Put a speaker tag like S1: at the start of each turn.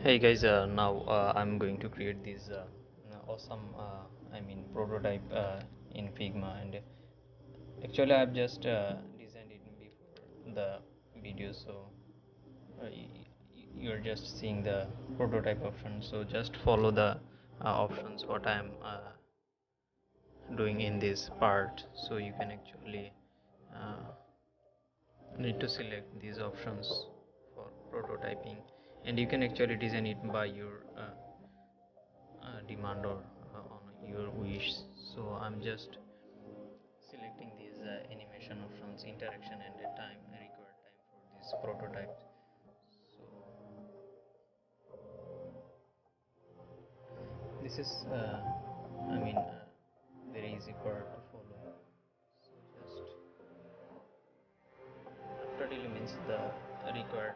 S1: Hey guys, now I'm going to create this awesome, prototype in Figma, and actually I've just designed it before the video, so you're just seeing the prototype option. So just follow the options what I'm doing in this part, so you can actually uh, need to select these options for prototyping, and you can actually design it by your demand or on your wish. So I'm just selecting these animation options, interaction, and the time required time for this prototype. So this is I mean uh, very easy part to follow. So just after it means the required